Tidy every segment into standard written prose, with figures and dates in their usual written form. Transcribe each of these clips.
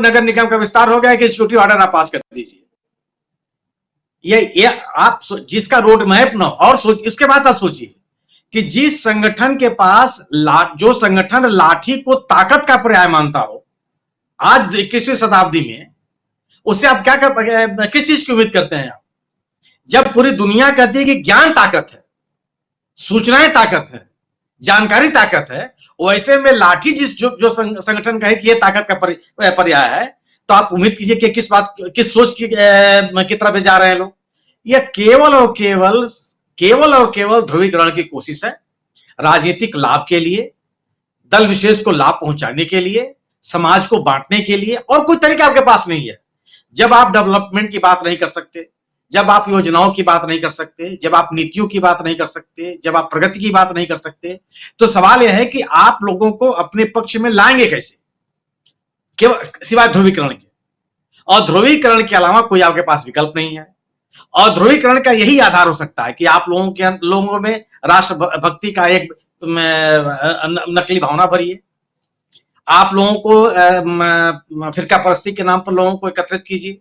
नगर निगम का विस्तार हो गया कि एग्जीक्यूटिव ऑर्डर आप पास कर दीजिए। ये आप जिसका रोड मैप ना, और इसके बाद आप सोचिए कि जिस संगठन के पास जो संगठन लाठी को ताकत का पर्याय मानता हो आज 21वीं शताब्दी में, उससे आप क्या किस चीज की उम्मीद करते हैं आप? जब पूरी दुनिया कहती है कि ज्ञान ताकत है, सूचनाएं ताकत है, जानकारी ताकत है, वैसे में लाठी जो संगठन कहे कि ये ताकत का पर्याय है, तो आप उम्मीद कीजिए कि किस सोच की तरफ जा रहे हैं लोग। ये केवल और केवल ध्रुवीकरण की कोशिश है, राजनीतिक लाभ के लिए, दल विशेष को लाभ पहुंचाने के लिए, समाज को बांटने के लिए, और कोई तरीका आपके पास नहीं है। जब आप डेवलपमेंट की बात नहीं कर सकते, जब आप योजनाओं की बात नहीं कर सकते, जब आप नीतियों की बात नहीं कर सकते, जब आप प्रगति की बात नहीं कर सकते, तो सवाल यह है कि आप लोगों को अपने पक्ष में लाएंगे कैसे, केवल सिवाय ध्रुवीकरण के। और ध्रुवीकरण के अलावा कोई आपके पास विकल्प नहीं है। और ध्रुवीकरण का यही आधार हो सकता है कि आप लोगों में राष्ट्र भक्ति का एक नकली भावना भरी है। आप लोगों को फिरका परस्ती के नाम पर लोगों को एकत्रित कीजिए,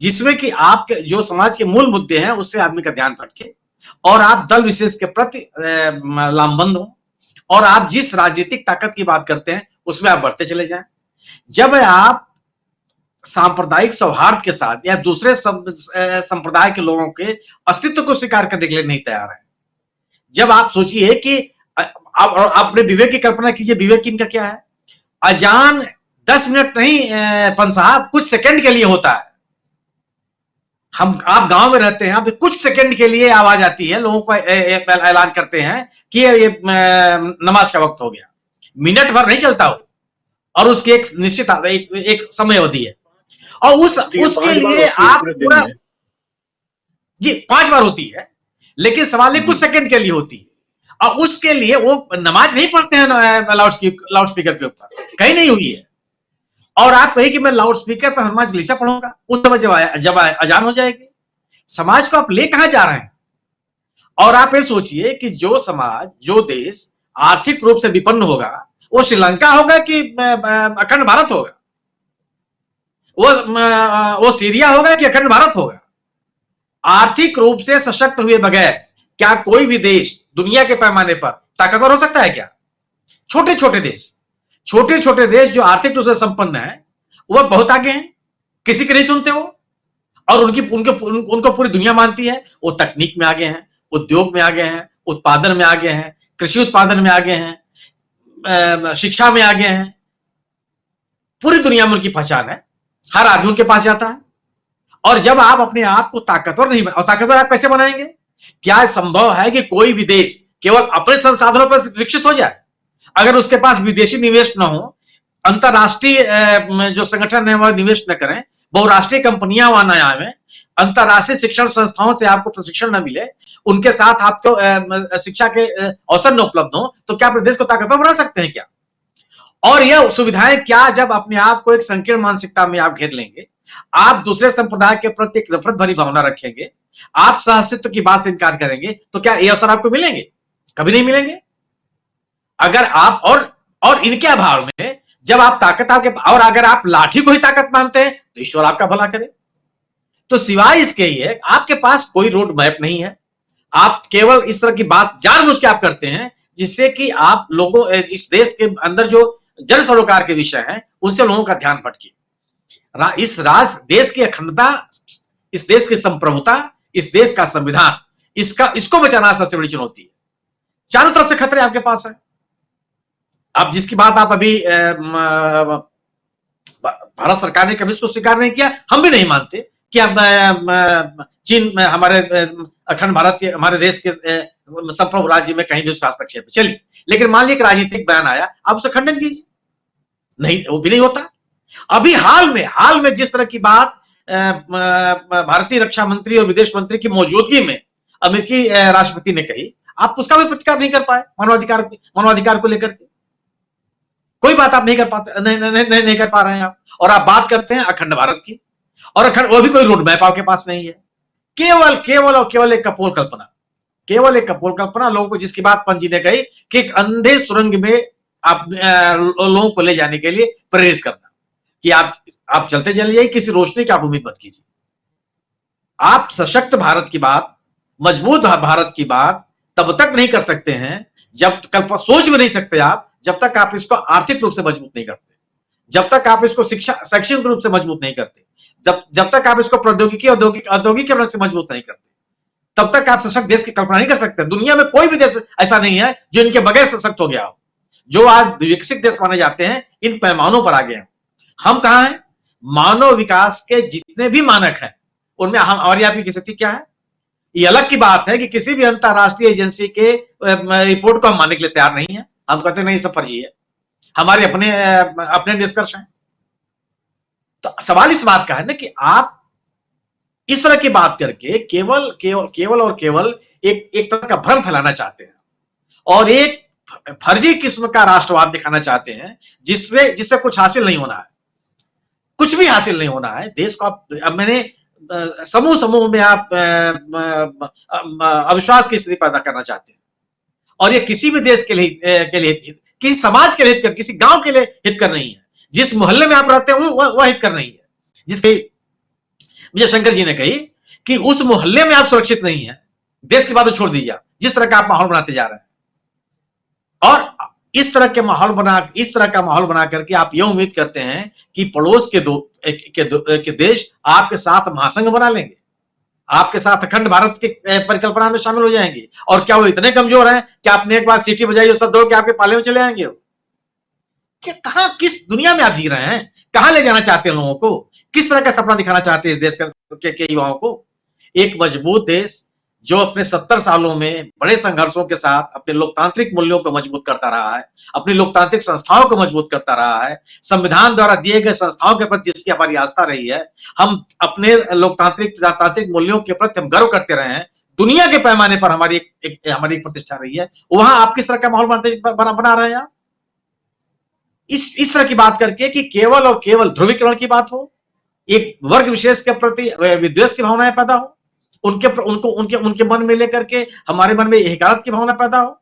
जिसमें कि आपके जो समाज के मूल मुद्दे हैं उससे आदमी का ध्यान भटके, और आप दल विशेष के प्रति लामबंद हो, और आप जिस राजनीतिक ताकत की बात करते हैं उसमें आप बढ़ते चले जाएं। जब आप सांप्रदायिक सौहार्द के साथ या दूसरे संप्रदाय के लोगों के अस्तित्व को स्वीकार करने के लिए नहीं तैयार है, जब आप सोचिए कि आप अपने विवेक की कल्पना कीजिए, विवेक इनका क्या है? अजान 10 मिनट नहीं पंत साहब, कुछ सेकंड के लिए होता है। आप गांव में रहते हैं, आप कुछ सेकंड के लिए आवाज आती है, लोगों को ऐलान करते हैं कि ये नमाज का वक्त हो गया। मिनट भर नहीं चलता वो, और उसकी एक निश्चित एक समय अवधि है, और उसके लिए आप पूरा जी 5 बार होती है, लेकिन सवाल कुछ सेकंड के लिए होती है, और उसके लिए वो नमाज नहीं पढ़ते हैं लाउड स्पीकर के ऊपर, कहीं नहीं हुई है। और आप कहिए कि मैं लाउड स्पीकर पर हनुमान चालीसा पढ़ूंगा, उस समय जब अजान हो जाएगी, समाज को आप ले कहां जा रहे हैं? और आप ये सोचिए कि जो समाज, जो देश आर्थिक रूप से विपन्न होगा, वो श्रीलंका होगा कि अखंड भारत होगा? वो सीरिया होगा कि अखंड भारत होगा? आर्थिक रूप से सशक्त हुए बगैर क्या कोई भी देश दुनिया के पैमाने पर ताकतवर हो सकता है क्या? छोटे छोटे देश जो आर्थिक रूप से संपन्न है, वह बहुत आगे हैं, किसी के नहीं सुनते वो, और उनको पूरी दुनिया मानती है। वो तकनीक में आगे हैं, उद्योग में आगे हैं, उत्पादन में आगे हैं, कृषि उत्पादन में आगे हैं, शिक्षा में आगे हैं, पूरी दुनिया में उनकी पहचान है, हर आदमी उनके पास जाता है। और जब आप अपने आप को ताकतवर नहीं और ताकतवर आप कैसे बनाएंगे? क्या संभव है कि कोई भी देश केवल अपने संसाधनों पर विकसित हो जाए? अगर उसके पास विदेशी निवेश न हो, अंतरराष्ट्रीय जो संगठन है वह निवेश न करें, बहुराष्ट्रीय कंपनियां वहां न आए, अंतरराष्ट्रीय शिक्षण संस्थाओं से आपको प्रशिक्षण न मिले, उनके साथ आपको शिक्षा के अवसर न उपलब्ध हो, तो क्या अपने देश को ताकतवर बना सकते हैं क्या? और यह सुविधाएं क्या जब अपने आप को एक संकीर्ण मानसिकता में आप घेर लेंगे, आप दूसरे संप्रदाय के प्रति एक नफरत भरी भावना रखेंगे, आप सहअस्तित्व की बात से इनकार करेंगे, तो क्या ये अवसर आपको मिलेंगे? कभी नहीं मिलेंगे। अगर आप और इनके अभाव में जब आप ताकत और अगर आप लाठी को ही ताकत मानते हैं, तो ईश्वर आपका भला करे। तो सिवाय इसके ही है, आपके पास कोई रोड मैप नहीं है। आप केवल इस तरह की बात जानबूझ के आप करते हैं, जिससे कि आप लोगों इस देश के अंदर जो जन सरोकार के विषय हैं उनसे लोगों का ध्यान भटके। इस देश की अखंडता, इस देश की संप्रभुता, इस देश का संविधान, इसको बचाना सबसे बड़ी चुनौती है। चारों तरफ से खतरे आपके पास है। अब जिसकी बात आप अभी भारत सरकार ने कभी इसको स्वीकार नहीं किया, हम भी नहीं मानते कि अब चीन में हमारे अखंड भारत के, हमारे देश के संप्रभु राज्य में कहीं भी उसका हस्तक्षेप है, चलिए। लेकिन मान लीजिए राजनीतिक बयान आया, आप उसे खंडन कीजिए, नहीं, वो भी नहीं होता। अभी हाल में जिस तरह की बात भारतीय रक्षा मंत्री और विदेश मंत्री की मौजूदगी में अमेरिकी राष्ट्रपति ने कही, आप उसका भी प्रतिकार नहीं कर पाए। मानवाधिकार को लेकर के कोई बात आप नहीं कर पाते, नहीं कर पा रहे हैं आप, और आप बात करते हैं अखंड भारत की, और अखंड वो भी कोई रोड मैप आपके पास नहीं है। केवल एक कपोल कल्पना, लोगों को, जिसकी बात पंत जी ने कही कि एक अंधे सुरंग में आप लोगों को ले जाने के लिए प्रेरित करना। कि आप चलते चले जाइए, किसी रोशनी की आप उम्मीद मत कीजिए। आप सशक्त भारत की बात, मजबूत भारत की बात तब तक नहीं कर सकते हैं, जब कल्पना सोच भी नहीं सकते आप, जब तक आप इसको आर्थिक रूप से मजबूत नहीं करते, जब तक आप इसको शिक्षा शैक्षणिक रूप से मजबूत नहीं करते, जब तक आप इसको प्रौद्योगिकी औद्योगिक से मजबूत नहीं करते, तब तक आप सशक्त देश की कल्पना नहीं कर सकते। दुनिया में कोई भी देश ऐसा नहीं है जो इनके बगैर सशक्त हो गया हो। जो आज विकसित देश माने जाते हैं, इन पैमानों पर आ गए हैं। हम कहां हैं? मानव विकास के जितने भी मानक हैं, उनमें हमारी आपकी स्थिति क्या है? ये अलग की बात है कि किसी भी अंतरराष्ट्रीय एजेंसी के रिपोर्ट को हम मानने के लिए तैयार नहीं है। हम कहते नहीं, सब फर्जी है, हमारे अपने निष्कर्ष हैं। तो सवाल इस बात का है ना कि आप इस तरह की बात करके केवल और केवल एक तरह का भ्रम फैलाना चाहते हैं और एक फर्जी किस्म का राष्ट्रवाद दिखाना चाहते हैं, जिससे कुछ हासिल नहीं होना है, कुछ भी हासिल नहीं होना है। देश को अब मैंने समूह में आप अविश्वास की स्थिति पैदा करना चाहते हैं, और ये किसी भी देश के लिए किसी समाज के लिए हित कर, किसी गांव के लिए हित कर नहीं है। जिस मोहल्ले में आप रहते हैं वह हित कर नहीं है। जिसके विजय शंकर जी ने कही कि उस मोहल्ले में आप सुरक्षित नहीं है, देश की बात तो छोड़ दीजिए, जिस तरह का आप माहौल बनाते जा रहे हैं, और इस तरह का माहौल बना करके आप यह उम्मीद करते हैं कि पड़ोस के देश आपके साथ महासंघ बना लेंगे, आपके साथ अखंड भारत की परिकल्पना में शामिल हो जाएंगे। और क्या वो इतने कमजोर हैं कि आपने एक बार सीटी बजाई और सब दौड़ के आपके पाले में चले आएंगे? कहां, किस दुनिया में आप जी रहे हैं? कहां ले जाना चाहते हैं लोगों को? किस तरह का सपना दिखाना चाहते हैं इस देश के युवाओं को? एक मजबूत देश जो अपने 70 सालों में बड़े संघर्षों के साथ अपने लोकतांत्रिक मूल्यों को मजबूत करता रहा है, अपनी लोकतांत्रिक संस्थाओं को मजबूत करता रहा है, संविधान द्वारा दिए गए संस्थाओं के प्रति जिसकी हमारी आस्था रही है, हम अपने लोकतांत्रिक प्रजातांत्रिक मूल्यों के प्रति हम गर्व करते रहे हैं, दुनिया के पैमाने पर हमारी एक प्रतिष्ठा रही है, वहां आप किस तरह का माहौल बना रहे हैं आप? इस तरह की बात करके कि केवल और केवल ध्रुवीकरण की बात हो, एक वर्ग विशेष के प्रति विद्वेष की भावनाएं पैदा हो, उनके मन में लेकर के हमारे मन में हिकारत की भावना पैदा हो,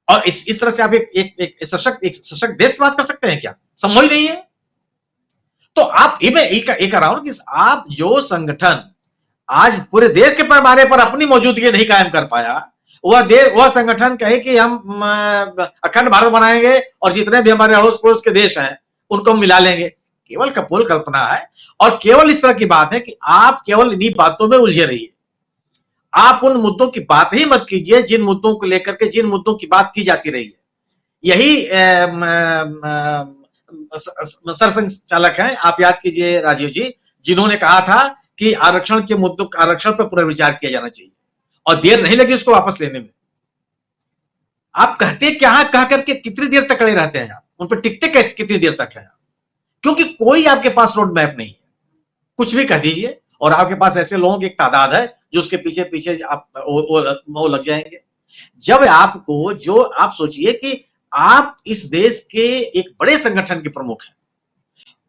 और इस तरह से आप एक सशक्त देश की बात कर सकते हैं क्या? संभव ही नहीं है। तो आप एक रहा हूं कि आप जो संगठन आज पूरे देश के पैमाने पर अपनी मौजूदगी नहीं कायम कर पाया, वह संगठन कहे कि हम अखंड भारत बनाएंगे और जितने भी हमारे अड़ोस पड़ोस के देश हैं उनको हम मिला लेंगे, केवल कपोल कल्पना है। और केवल इस तरह की बात है कि आप केवल इन्हीं बातों में उलझे रहिए, आप उन मुद्दों की बात ही मत कीजिए जिन मुद्दों को लेकर के जिन मुद्दों की बात की जाती रही है। यही सरसंघ चालक हैं, आप याद कीजिए राजीव जी, जिन्होंने कहा था कि आरक्षण पर पुनर्विचार किया जाना चाहिए, और देर नहीं लगी उसको वापस लेने में। आप कहते क्या, कह करके कितनी देर तक खड़े रहते हैं आप? उन पर टिकते कितनी देर तक है? क्योंकि कोई आपके पास रोड मैप नहीं है, कुछ भी कह दीजिए और आपके पास ऐसे लोगों की एक तादाद है जो उसके पीछे पीछे वो लग जाएंगे। जब आपको, जो आप सोचिए कि आप इस देश के एक बड़े संगठन के प्रमुख हैं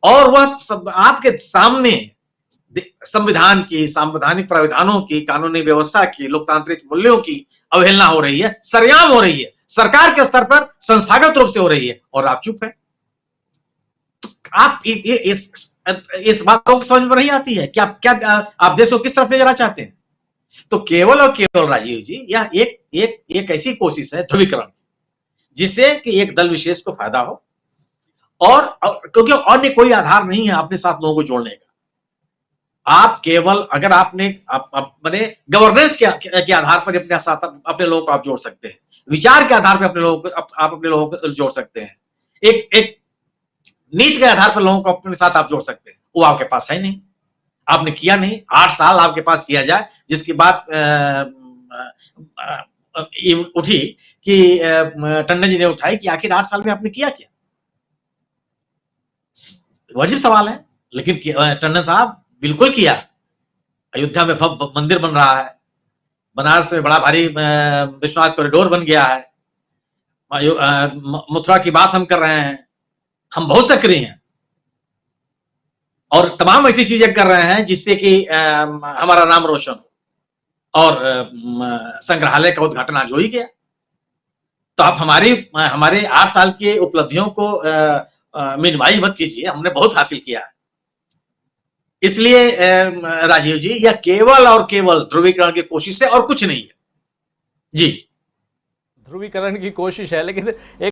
और वह आपके सामने संविधान की, संवैधानिक प्राविधानों की, कानूनी व्यवस्था की, लोकतांत्रिक मूल्यों की अवहेलना हो रही है, सरेआम हो रही है, सरकार के स्तर पर संस्थागत रूप से हो रही है, और आप चुप है। तो आप इस बातों को समझ में नहीं आती है कि आप देश को किस तरफ ले जाना चाहते हैं। तो केवल और केवल राजीव जी, यह एक ऐसी कोशिश है ध्रुवीकरण की, जिससे कि एक दल विशेष को फायदा हो, और क्योंकि अन्य कोई आधार नहीं है अपने साथ लोगों को जोड़ने का। आप केवल अगर आपने गवर्नेंस के आधार पर अपने साथ अपने लोगों को आप जोड़ सकते हैं, विचार के आधार पर अपने लोगों को जोड़ सकते हैं, एक नीति के आधार पर लोगों को अपने साथ आप जोड़ सकते हैं, वो आपके पास है नहीं, आपने किया नहीं। 8 साल आपके पास किया जाए, जिसकी बात उठी कि टंडन जी ने उठाई कि आखिर 8 साल में आपने किया क्या? वाजिब सवाल है, लेकिन टंडन साहब बिल्कुल किया। अयोध्या में भव्य मंदिर बन रहा है, बनारस में बड़ा भारी विश्वनाथ कॉरिडोर बन गया है, मथुरा की बात हम कर रहे हैं, हम बहुत सक्रिय हैं और तमाम ऐसी चीजें कर रहे हैं जिससे कि हमारा नाम रोशन हो, और संग्रहालय का उद्घाटन आज हो ही गया। तो आप हमारे 8 साल की उपलब्धियों को मिनिमाइज मत कीजिए, हमने बहुत हासिल किया है। इसलिए राजीव जी, यह केवल और केवल ध्रुवीकरण की कोशिश है और कुछ नहीं है। जी, ध्रुवीकरण की कोशिश है, लेकिन एक